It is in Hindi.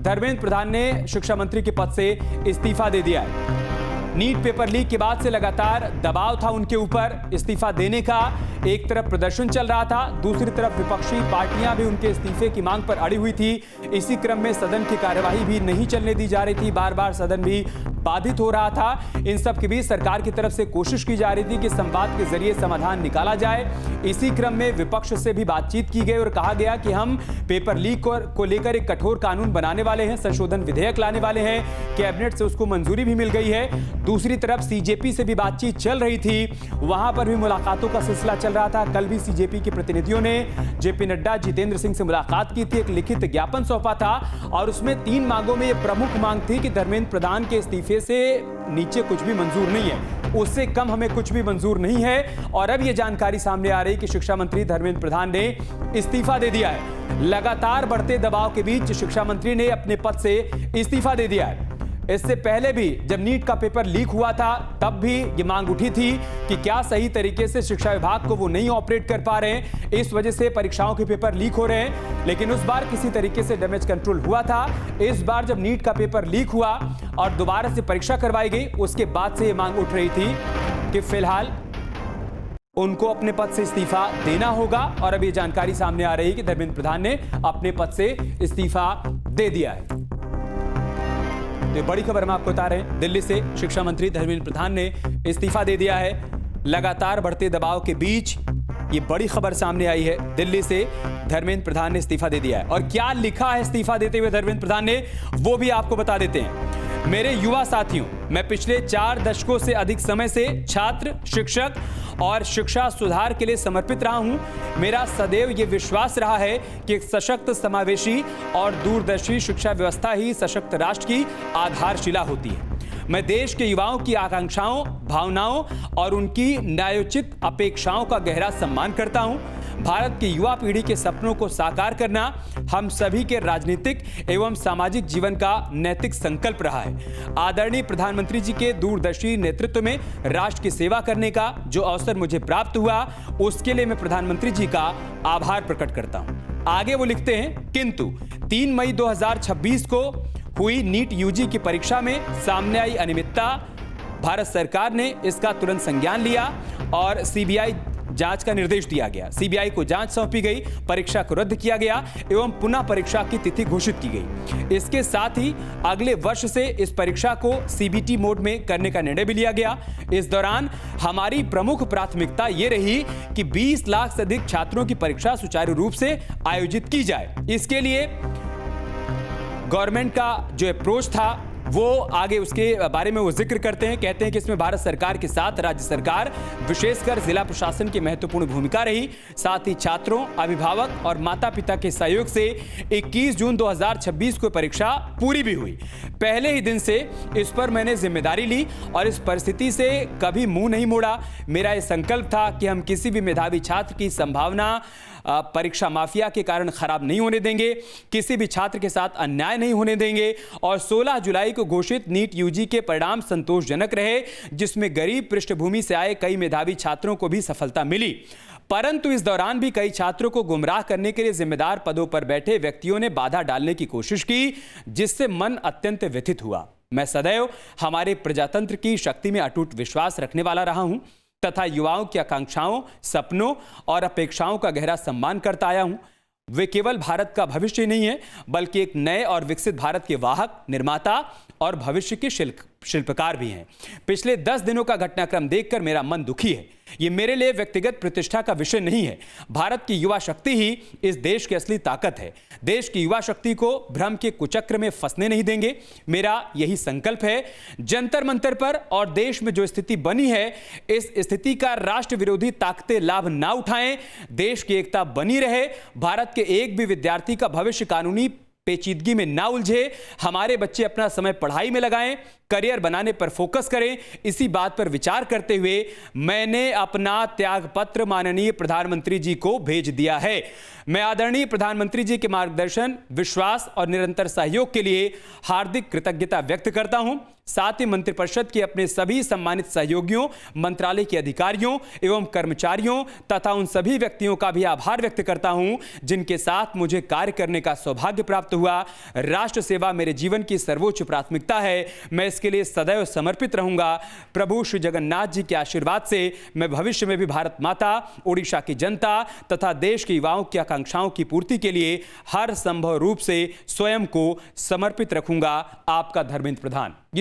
धर्मेंद्र प्रधान ने शिक्षा मंत्री के पद से इस्तीफा दे दिया है। नीट पेपर लीक के बाद से लगातार दबाव था उनके ऊपर इस्तीफा देने का। एक तरफ प्रदर्शन चल रहा था, दूसरी तरफ विपक्षी पार्टियां भी उनके इस्तीफे की मांग पर अड़ी हुई थी। इसी क्रम में सदन की कार्यवाही भी नहीं चलने दी जा रही थी, बार बार सदन भी बाधित हो रहा था। इन सब के बीच सरकार की तरफ से कोशिश की जा रही थी कि संवाद के जरिए समाधान निकाला जाए। इसी क्रम में विपक्ष से भी बातचीत की गई और कहा गया कि हम पेपर लीक को लेकर एक कठोर कानून बनाने वाले हैं, संशोधन विधेयक लाने वाले हैं। कैबिनेट से उसको मंजूरी भी मिल गई है। दूसरी तरफ सीजेपी से भी बातचीत चल रही थी, वहां पर भी मुलाकातों का सिलसिला चल रहा था। कल भी सीजेपी के प्रतिनिधियों ने जेपी नड्डा, जितेंद्र सिंह से मुलाकात की थी, एक लिखित ज्ञापन सौंपा था और उसमें 3 मांगों में यह प्रमुख मांग थी कि धर्मेंद्र प्रधान के इस्तीफे से नीचे कुछ भी मंजूर नहीं है, उससे कम हमें कुछ भी मंजूर नहीं है। और अब यह जानकारी सामने आ रही कि शिक्षा मंत्री धर्मेंद्र प्रधान ने इस्तीफा दे दिया है। लगातार बढ़ते दबाव के बीच शिक्षा मंत्री ने अपने पद से इस्तीफा दे दिया है। इससे पहले भी जब नीट का पेपर लीक हुआ था तब भी ये मांग उठी थी कि क्या सही तरीके से शिक्षा विभाग को वो नहीं ऑपरेट कर पा रहे हैं, इस वजह से परीक्षाओं के पेपर लीक हो रहे हैं। लेकिन उस बार किसी तरीके से डैमेज कंट्रोल हुआ था। इस बार जब नीट का पेपर लीक हुआ और दोबारा से परीक्षा करवाई गई, उसके बाद से ये मांग उठ रही थी कि फिलहाल उनको अपने पद से इस्तीफा देना होगा। और अब ये जानकारी सामने आ रही है कि धर्मेंद्र प्रधान ने अपने पद से इस्तीफा दे दिया है। तो बड़ी खबर हम आपको बता रहे हैं, दिल्ली से शिक्षा मंत्री धर्मेंद्र प्रधान ने इस्तीफा दे दिया है। लगातार बढ़ते दबाव के बीच ये बड़ी खबर सामने आई है, दिल्ली से धर्मेंद्र प्रधान ने इस्तीफा दे दिया है। और क्या लिखा है इस्तीफा देते हुए धर्मेंद्र प्रधान ने, वो भी आपको बता देते हैं। मेरे युवा साथियों, मैं पिछले 4 दशकों से अधिक समय से छात्र, शिक्षक और शिक्षा सुधार के लिए समर्पित रहा हूं। मेरा सदैव ये विश्वास रहा है कि एक सशक्त, समावेशी और दूरदर्शी शिक्षा व्यवस्था ही सशक्त राष्ट्र की आधारशिला होती है। मैं देश के युवाओं की आकांक्षाओं, भावनाओं और उनकी न्यायोचित अपेक्षाओं का गहरा सम्मान करता हूं। भारत की युवा पीढ़ी के सपनों को साकार करना हम सभी के राजनीतिक एवं सामाजिक जीवन का नैतिक संकल्प रहा है। आदरणीय प्रधानमंत्री जी के दूरदर्शी नेतृत्व में राष्ट्र की सेवा करने का जो अवसर मुझे प्राप्त हुआ, उसके लिए मैं प्रधानमंत्री जी का आभार प्रकट करता हूं। आगे वो लिखते हैं, किंतु 3 मई 2026 को हुई नीट यूजी की परीक्षा में सामने आई अनियमितता, भारत सरकार ने इसका तुरंत संज्ञान लिया और सीबीआई जांच का निर्देश दिया गया। सीबीआई को जांच सौंपी गई, परीक्षा को रद्द किया गया एवं पुनः परीक्षा की तिथि घोषित की गई। इसके साथ ही अगले वर्ष से इस परीक्षा को सीबीटी मोड में करने का निर्णय भी लिया गया। इस दौरान हमारी प्रमुख प्राथमिकता ये रही कि 20 लाख से अधिक छात्रों की परीक्षा सुचारू रूप से आयोजित की जाए। इसके लिए गवर्नमेंट का जो अप्रोच था वो आगे उसके बारे में वो जिक्र करते हैं। कहते हैं कि इसमें भारत सरकार के साथ राज्य सरकार, विशेषकर जिला प्रशासन की महत्वपूर्ण भूमिका रही। साथ ही छात्रों, अभिभावक और माता पिता के सहयोग से 21 जून 2026 को परीक्षा पूरी भी हुई। पहले ही दिन से इस पर मैंने जिम्मेदारी ली और इस परिस्थिति से कभी मुंह नहीं मोड़ा। मेरा यह संकल्प था कि हम किसी भी मेधावी छात्र की संभावना परीक्षा माफिया के कारण खराब नहीं होने देंगे, किसी भी छात्र के साथ अन्याय नहीं होने देंगे। और 16 जुलाई को घोषित नीट यूजी के परिणाम संतोषजनक रहे, जिसमें गरीब पृष्ठभूमि से आए कई मेधावी छात्रों को भी सफलता मिली। परंतु इस दौरान भी कई छात्रों को गुमराह करने के लिए जिम्मेदार पदों पर बैठे व्यक्तियों ने बाधा डालने की कोशिश की, जिससे मन अत्यंत व्यथित हुआ। मैं सदैव हमारे प्रजातंत्र की शक्ति में अटूट विश्वास रखने वाला रहा हूं तथा युवाओं की आकांक्षाओं, सपनों और अपेक्षाओं का गहरा सम्मान करता आया हूं। वे केवल भारत का भविष्य नहीं है, बल्कि एक नए और विकसित भारत के वाहक, निर्माता और भविष्य के शिल्पकार भी हैं। पिछले 10 दिनों का घटनाक्रम देखकर मेरा मन दुखी है। ये मेरे लिए व्यक्तिगत प्रतिष्ठा का विषय नहीं है। भारत की युवा शक्ति ही इस देश की असली ताकत है। देश की युवा शक्ति को भ्रम के कुचक्र में फंसने नहीं देंगे। मेरा यही संकल्प है। जंतर मंतर पर और देश में जो स्थिति बनी है, इस स्थिति का राष्ट्र विरोधी ताकतें लाभ ना उठाएं। देश की एकता बनी रहे। भारत के एक भी विद्यार्थी का भविष्य कानूनी पेचीदगी में ना उलझे। हमारे बच्चे अपना समय पढ़ाई में लगाएं करियर बनाने पर फोकस करें। इसी बात पर विचार करते हुए मैंने अपना त्याग पत्र माननीय प्रधानमंत्री जी को भेज दिया है। मैं आदरणीय प्रधानमंत्री जी के मार्गदर्शन, विश्वास और निरंतर सहयोग के लिए हार्दिक कृतज्ञता व्यक्त करता हूं। साथ ही मंत्रिपरिषद के अपने सभी सम्मानित सहयोगियों, मंत्रालय के अधिकारियों एवं कर्मचारियों तथा उन सभी व्यक्तियों का भी आभार व्यक्त करता हूं जिनके साथ मुझे कार्य करने का सौभाग्य प्राप्त हुआ। राष्ट्र सेवा मेरे जीवन की सर्वोच्च प्राथमिकता है। मैं इसके लिए सदैव समर्पित रहूंगा। प्रभु श्री जगन्नाथ जी के आशीर्वाद से मैं भविष्य में भी भारत माता, ओडिशा की जनता तथा देश के युवाओं की आकांक्षाओं की पूर्ति के लिए हर संभव रूप से स्वयं को समर्पित रखूंगा। आपका धर्मेंद्र प्रधान।